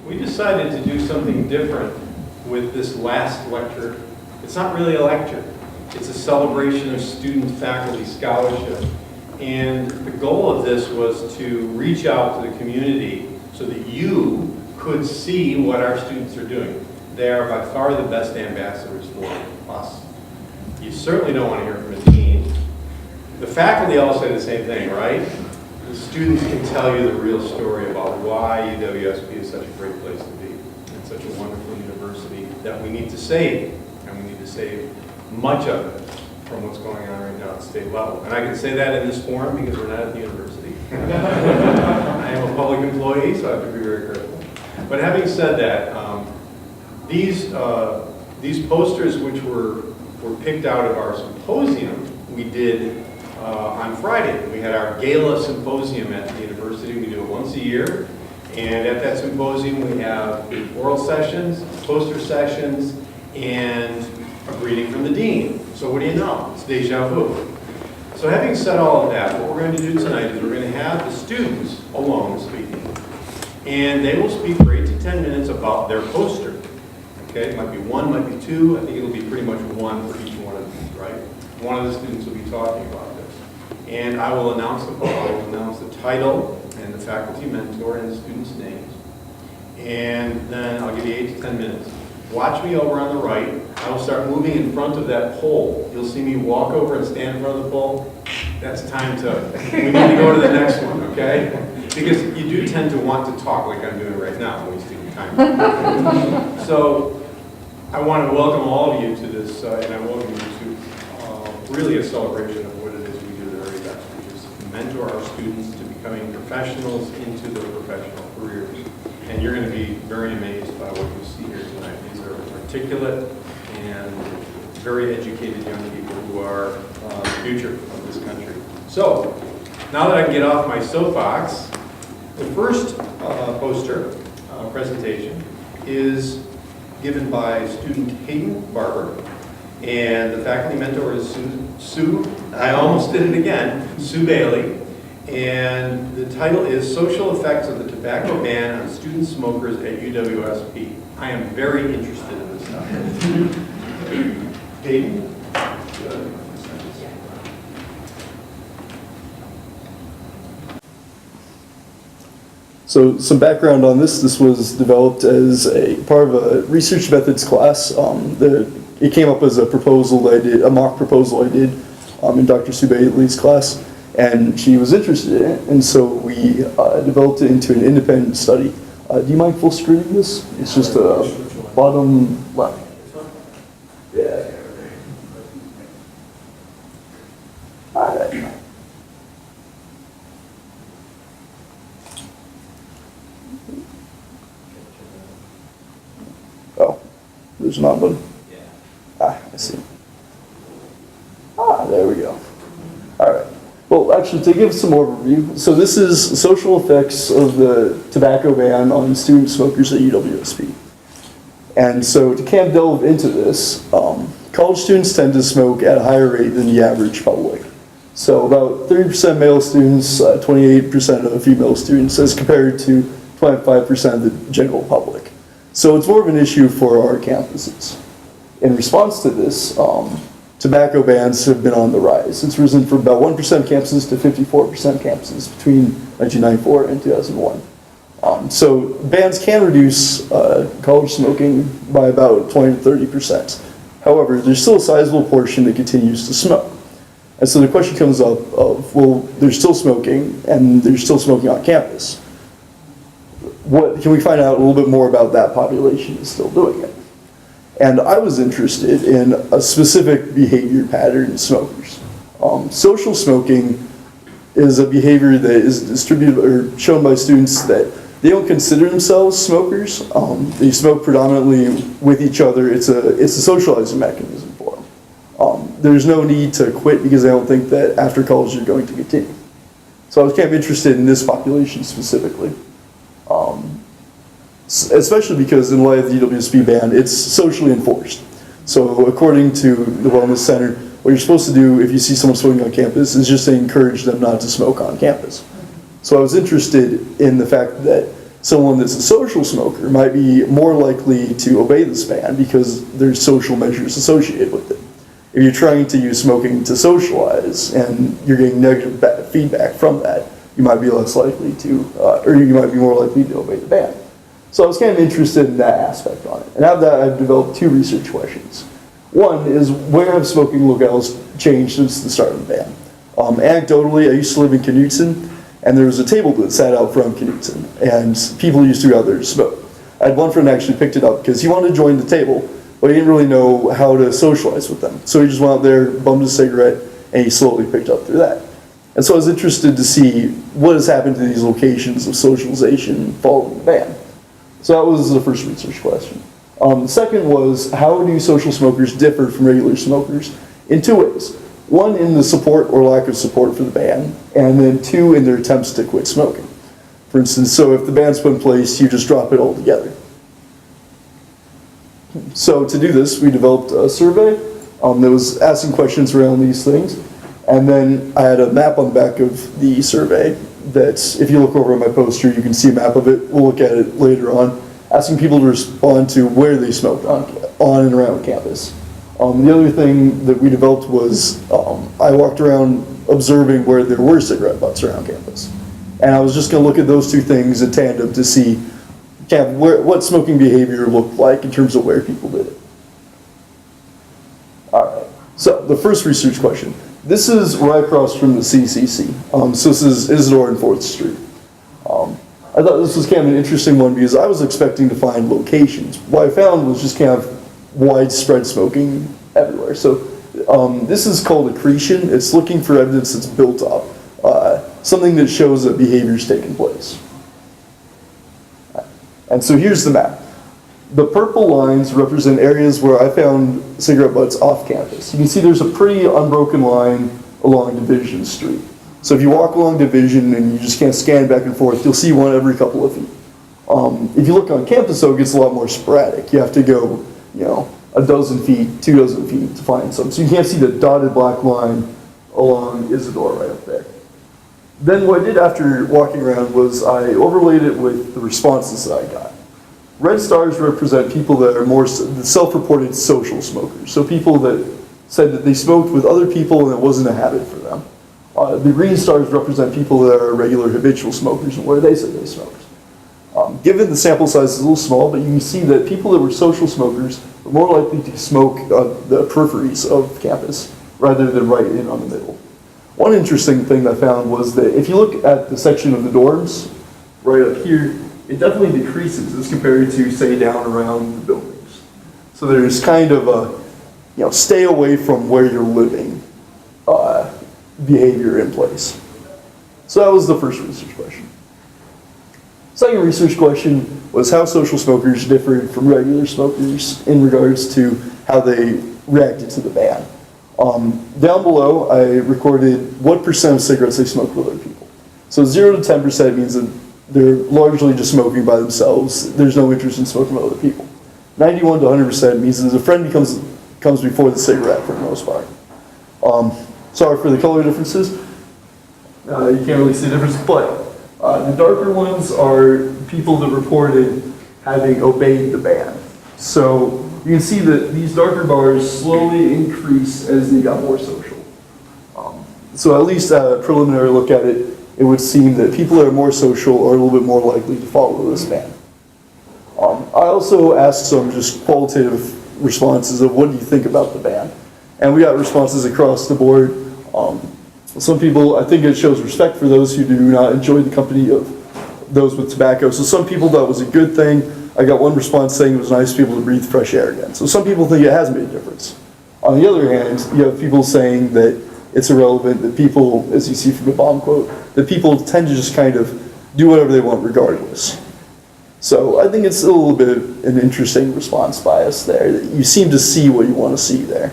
We decided to do something different with this last lecture. It's not really a lecture. It's a celebration of student-faculty scholarship. And the goal of this was to reach out to the community so that you could see what our students are doing. They are by far the best ambassadors for us. You certainly don't want to hear from a dean. The faculty all say the same thing, right? The students can tell you the real story about why Uwsp is such a great place to be and such a wonderful university that we need to save, and we need to save much of it from what's going on right now at the state level. And I can say that in this forum because we're not at the university. I am a public employee, so I have to be very careful. But having said that, these posters which were picked out of our symposium, we did on Friday. We had our gala symposium at the university. We do it once a year. And at that symposium, we have oral sessions, poster sessions, and a greeting from the dean. So what do you know? It's deja vu. So having said all of that, what we're going to do tonight is we're going to have the students alone speaking. And they will speak for 8 to 10 minutes about their poster. Okay, it might be one, might be two. I think it'll be pretty much one for each one of these, right? One of the students will be talking about this. And I will announce the title and the faculty mentor and the students' names. And then I'll give you 8 to 10 minutes. Watch me over on the right. I will start moving in front of that pole. You'll see me walk over and stand in front of the pole. That's time to, we need to go to the next one, okay? Because you do tend to want to talk like I'm doing right now, wasting your time. So I want to welcome all of you to this, and I welcome you to really a celebration of what it is we do the very best, which is mentor our students to becoming professionals into their professional careers. And you're going to be very amazed by what you see here tonight. These are articulate and very educated young people who are the future of this country. So, now that I can get off my soapbox, the first poster presentation is given by student Hayden Barber, and the faculty mentor is Sue, I almost did it again, Sue Bailey. And the title is Social Effects of the Tobacco Ban on Student Smokers at Uwsp. I am very interested in this stuff. Hayden? So some background on this. This was developed as a part of a research methods class. It came up as a proposal that I did, a mock proposal I did in Dr. Sue Bailey's class. And she was interested in it, and so we developed it into an independent study. Do you mind full screening this? It's just a bottom left. Yeah. All right. Oh, there's not one. Ah, I see. Ah, there we go. All right. Well, actually, to give some overview, so this is social effects of the tobacco ban on student smokers at Uwsp. And so to kind of delve into this, college students tend to smoke at a higher rate than the average public. So about 30% male students, 28% of female students, as compared to 25% of the general public. So it's more of an issue for our campuses. In response to this, tobacco bans have been on the rise. It's risen from about 1% campuses to 54% campuses between 1994 and 2001. So bans can reduce college smoking by about 20 to 30%. However, there's still a sizable portion that continues to smoke. And so the question comes up of, well, they're still smoking and they're still smoking on campus. What can we find out a little bit more about that population that's still doing it? And I was interested in a specific behavior pattern in smokers. Social smoking is a behavior that is distributed or shown by students that they don't consider themselves smokers. They smoke predominantly with each other. It's a socializing mechanism for them. There's no need to quit because they don't think that after college they're going to continue. So I was kind of interested in this population specifically. Especially because in light of the Uwsp ban, it's socially enforced. So according to the Wellness Center, what you're supposed to do if you see someone smoking on campus is just to encourage them not to smoke on campus. So I was interested in the fact that Someone that's a social smoker might be more likely to obey this ban because there's social measures associated with it. If you're trying to use smoking to socialize and you're getting negative feedback from that, you might be less likely to, or you might be more likely to obey the ban. So I was kind of interested in that aspect on it. And out of that, I've developed 2 research questions. One is, where have smoking locales changed since the start of the ban? Anecdotally, I used to live in Knutson, and there was a table that sat out front of Knutson, and people used to go out there to smoke. I had one friend actually picked it up because he wanted to join the table, but he didn't really know how to socialize with them. So he just went out there, bummed a cigarette, and he slowly picked up through that. And so I was interested to see what has happened to these locations of socialization following the ban. So that was the first research question. The second was, how do social smokers differ from regular smokers? In 2 ways. One, in the support or lack of support for the ban, and then 2, in their attempts to quit smoking. For instance, so if the ban's put in place, you just drop it altogether. So to do this, we developed a survey that was asking questions around these things. And then I had a map on the back of the survey that, if you look over at my poster, you can see a map of it. We'll look at it later on, asking people to respond to where they smoked on and around campus. The other thing that we developed was I walked around observing where there were cigarette butts around campus. And I was just going to look at those 2 things in tandem to see what smoking behavior looked like in terms of where people did it. All right, so the first research question. This is right across from the CCC. So this is Isidore and 4th Street. I thought this was kind of an interesting one because I was expecting to find locations. What I found was just kind of widespread smoking everywhere. So this is called accretion. It's looking for evidence that's built up, something that shows that behavior's taken place. And so here's the map. The purple lines represent areas where I found cigarette butts off campus. You can see there's a pretty unbroken line along Division Street. So if you walk along Division and you just can't scan back and forth, you'll see one every couple of feet. If you look on campus, though, it gets a lot more sporadic. You have to go, a dozen feet, 2 dozen feet to find some. So you can't see the dotted black line along Isidore right up there. Then what I did after walking around was I overlaid it with the responses that I got. Red stars represent people that are more self-reported social smokers. So people that said that they smoked with other people and it wasn't a habit for them. The green stars represent people that are regular habitual smokers and where they said they smoked. Given the sample size is a little small, but you can see that people that were social smokers were more likely to smoke the peripheries of campus rather than right in on the middle. One interesting thing I found was that if you look at the section of the dorms, right up here, it definitely decreases as compared to, say, down around the buildings. So there's kind of a, stay away from where you're living behavior in place. So that was the first research question. Second research question was how social smokers differed from regular smokers in regards to how they reacted to the ban. Down below, I recorded what percent of cigarettes they smoked with other people. So 0 to 10% means that they're largely just smoking by themselves. There's no interest in smoking with other people. 91 to 100% means that a friend comes before the cigarette for the most part. Sorry for the color differences. You can't really see the difference, but the darker ones are people that reported having obeyed the ban. So you can see that these darker bars slowly increase as they got more social. So at least at a preliminary look at it, it would seem that people that are more social are a little bit more likely to follow this ban. I also asked some just qualitative responses of what do you think about the ban? And we got responses across the board. Some people, I think it shows respect for those who do not enjoy the company of those with tobacco. So some people thought it was a good thing. I got one response saying it was nice to be able to breathe fresh air again. So some people think it has made a difference. On the other hand, you have people saying that it's irrelevant, that people, as you see from the bomb quote, that people tend to just kind of do whatever they want regardless. So I think it's a little bit of an interesting response bias there, that you seem to see what you want to see there.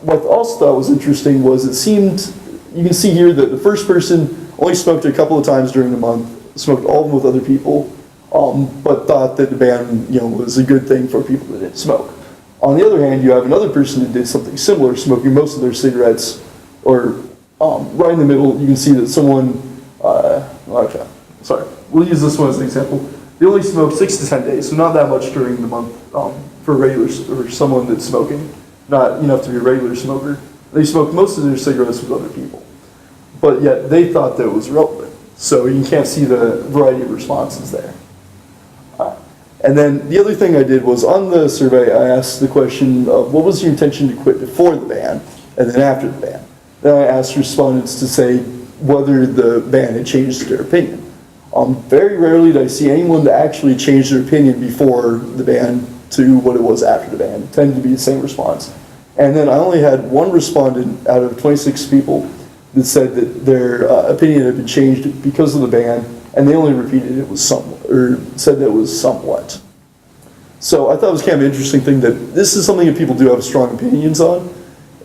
What I also thought was interesting was it seemed, you can see here that the first person only smoked a couple of times during the month, smoked all of them with other people, but thought that the ban was a good thing for people that didn't smoke. On the other hand, you have another person that did something similar, smoking most of their cigarettes, or right in the middle, you can see that someone, we'll use this one as an example. They only smoke 6 to 10 days, so not that much during the month for regulars or someone that's smoking, not enough to be a regular smoker. They smoke most of their cigarettes with other people, but yet they thought that it was relevant. So you can't see the variety of responses there. And then the other thing I did was on the survey, I asked the question of what was your intention to quit before the ban and then after the ban. Then I asked respondents to say whether the ban had changed their opinion. Very rarely did I see anyone to actually change their opinion before the ban to what it was after the ban. It tended to be the same response. And then I only had one respondent out of 26 people that said that their opinion had been changed because of the ban, and they only repeated it was somewhat, or said that it was somewhat. So I thought it was kind of an interesting thing that this is something that people do have strong opinions on,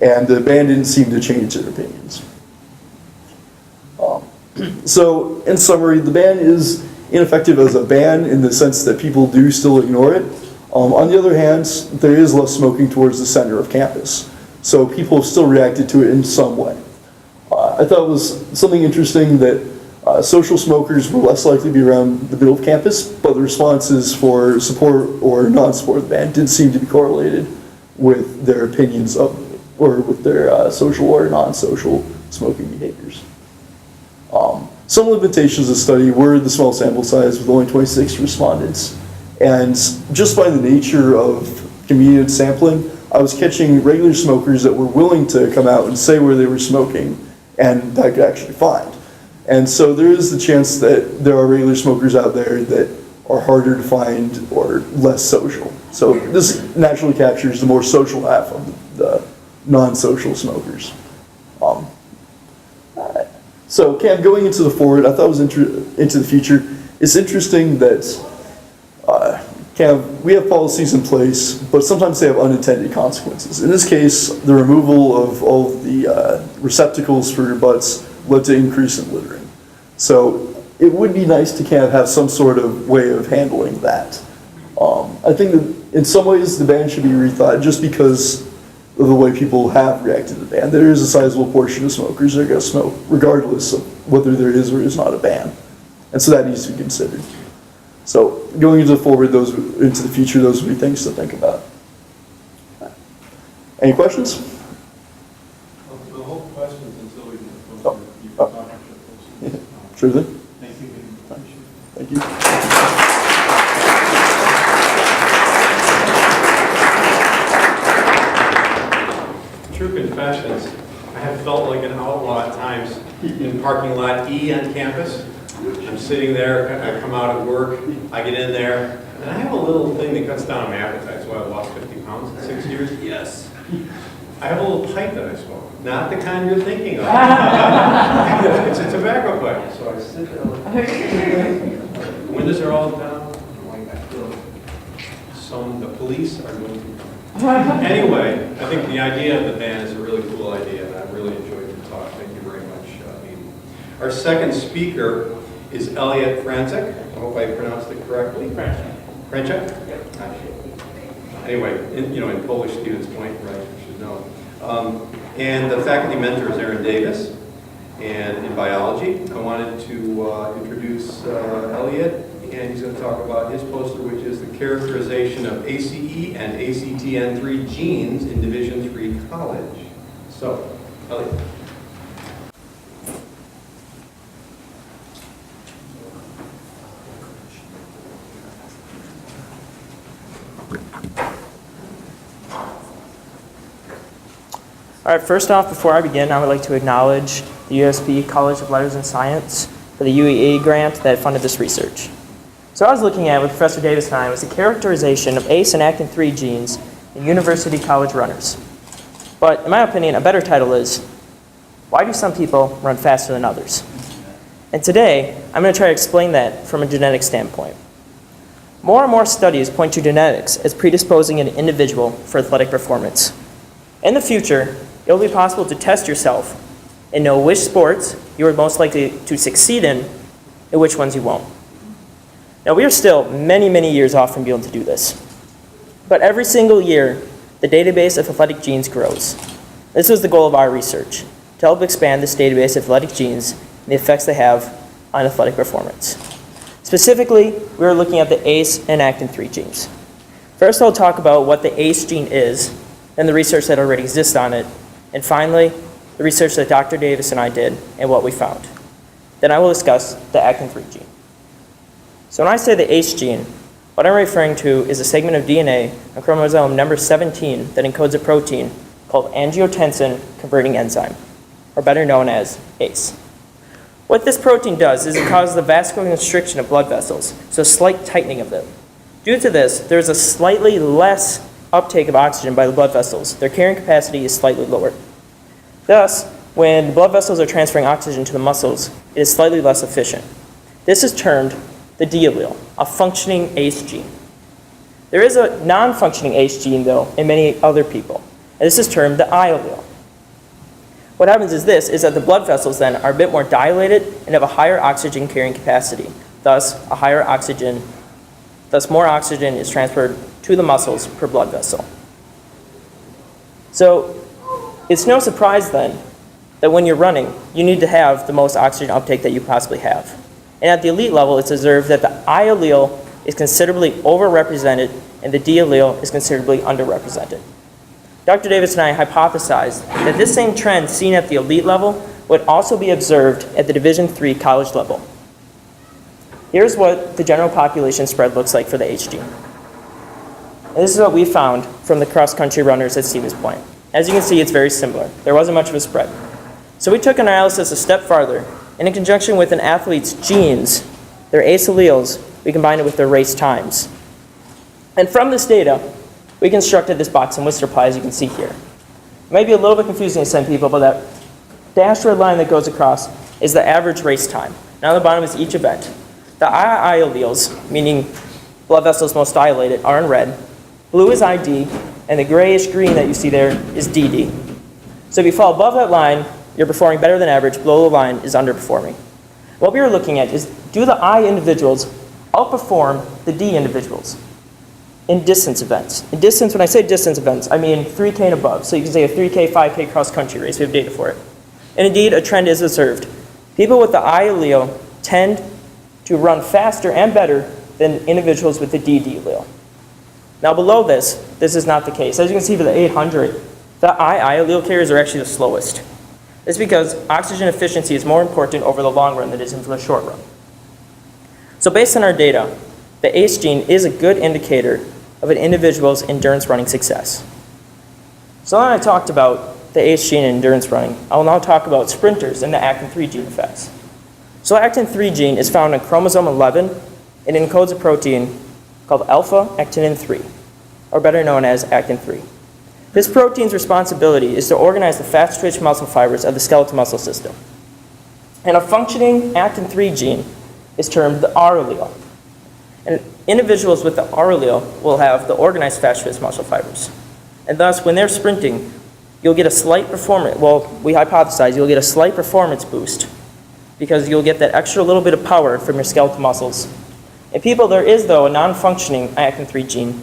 and the ban didn't seem to change their opinions. So in summary, the ban is ineffective as a ban in the sense that people do still ignore it. On the other hand, there is less smoking towards the center of campus. So people have still reacted to it in some way. I thought it was something interesting that social smokers were less likely to be around the middle of campus, but the responses for support or non-support of the ban didn't seem to be correlated with their opinions of, or with their social or non-social smoking behaviors. Some limitations of the study were the small sample size with only 26 respondents. And just by the nature of convenient sampling, I was catching regular smokers that were willing to come out and say where they were smoking and that I could actually find. And so there is the chance that there are regular smokers out there that are harder to find or less social. So this naturally captures the more social half of the non-social smokers. So kind of going into the forward, I thought it was into the future. It's interesting that we have policies in place, but sometimes they have unintended consequences. In this case, the removal of all of the receptacles for your butts led to increase in littering. So it would be nice to kind of have some sort of way of handling that. I think that in some ways the ban should be rethought just because of the way people have reacted to the ban. There is a sizable portion of smokers that are going to smoke regardless of whether there is or is not a ban. And so that needs to be considered. So going into the forward, into the future, those would be things to think about. Any questions? The whole questions until we can go through your Sure thing. Thank you. Thank you. True confessions. I have felt like an outlaw at times in parking lot E on campus. I'm sitting there, I come out of work, I get in there, and I have a little thing that cuts down on my appetite, so I've lost 50 pounds in 6 years. Yes. I have a little pipe that I smoke. Not the kind you're thinking of. It's a tobacco pipe. So I sit there. The windows are all down. I'm like, I feel the police are going to come. Anyway, I think the idea of the ban is a really cool idea, and I really enjoyed the talk. Thank you very much, Amy. Our second speaker is Elliot Franczek. I hope I pronounced it correctly. Franczek? Anyway, in Polish, Stevens Point, right, you should know. And the faculty mentor is Aaron Davis. And in biology, I wanted to introduce Elliot, and he's going to talk about his poster, which is the characterization of ACE and ACTN3 genes in Division III college. So, Elliot. All right, first off, before I begin, I would like to acknowledge the Uwsp College of Letters and Science for the UEE grant that funded this research. So what I was looking at with Professor Davis and I was the characterization of ACE and ACTN3 genes in university college runners. But in my opinion, a better title is, why do some people run faster than others? And today, I'm going to try to explain that from a genetic standpoint. More and more studies point to genetics as predisposing an individual for athletic performance. In the future, it will be possible to test yourself and know which sports you are most likely to succeed in and which ones you won't. Now, we are still many, many years off from being able to do this. But every single year, the database of athletic genes grows. This was the goal of our research, to help expand this database of athletic genes and the effects they have on athletic performance. Specifically, we are looking at the ACE and actin-3 genes. First, I'll talk about what the ACE gene is and the research that already exists on it. And finally, the research that Dr. Davis and I did and what we found. Then I will discuss the actin-3 gene. So when I say the ACE gene, what I'm referring to is a segment of DNA on chromosome number 17 that encodes a protein called angiotensin converting enzyme, or better known as ACE. What this protein does is it causes the vascular constriction of blood vessels, so a slight tightening of them. Due to this, there is a slightly less uptake of oxygen by the blood vessels. Their carrying capacity is slightly lower. Thus, when the blood vessels are transferring oxygen to the muscles, it is slightly less efficient. This is termed the D allele, a functioning ACE gene. There is a non-functioning ACE gene, though, in many other people, and this is termed the I allele. What happens is that the blood vessels then are a bit more dilated and have a higher oxygen carrying capacity. Thus, more oxygen is transferred to the muscles per blood vessel. So, it's no surprise then that when you're running, you need to have the most oxygen uptake that you possibly have. And at the elite level, it's observed that the I allele is considerably overrepresented and the D allele is considerably underrepresented. Dr. Davis and I hypothesized that this same trend seen at the elite level would also be observed at the Division III college level. Here's what the general population spread looks like for the ACE gene. And this is what we found from the cross-country runners at Stevens Point. As you can see, it's very similar. There wasn't much of a spread. So we took analysis a step farther, and in conjunction with an athlete's genes, their ACE alleles, we combined it with their race times. And from this data, we constructed this box and whisker pie, as you can see here. It might be a little bit confusing to some people, but that dashed red line that goes across is the average race time. Now on the bottom is each event. The II alleles, meaning blood vessels most dilated, are in red. Blue is ID, and the grayish green that you see there is DD. So if you fall above that line, you're performing better than average. Below the line is underperforming. What we were looking at is, do the I individuals outperform the D individuals in distance events? In distance, when I say distance events, I mean 3K and above. So you can say a 3K, 5K cross-country race. We have data for it. And indeed, a trend is observed. People with the I allele tend to run faster and better than individuals with the DD allele. Now below this is not the case. As you can see for the 800, the I allele carriers are actually the slowest. It's because oxygen efficiency is more important over the long run than it is in the short run. So based on our data, the ACE gene is a good indicator of an individual's endurance running success. So now I talked about the ACE gene in endurance running, I will now talk about sprinters and the actin-3 gene effects. So actin-3 gene is found in chromosome 11 and it encodes a protein called alpha-actinin 3, or better known as actin-3. This protein's responsibility is to organize the fast-twitch muscle fibers of the skeletal muscle system. And a functioning actin-3 gene is termed the R allele. And individuals with the R allele will have the organized fast-twitch muscle fibers. And thus, when they're sprinting, you'll get a slight performance, well, we hypothesize you'll get a slight performance boost because you'll get that extra little bit of power from your skeletal muscles. In people, there is, though, a non-functioning actin-3 gene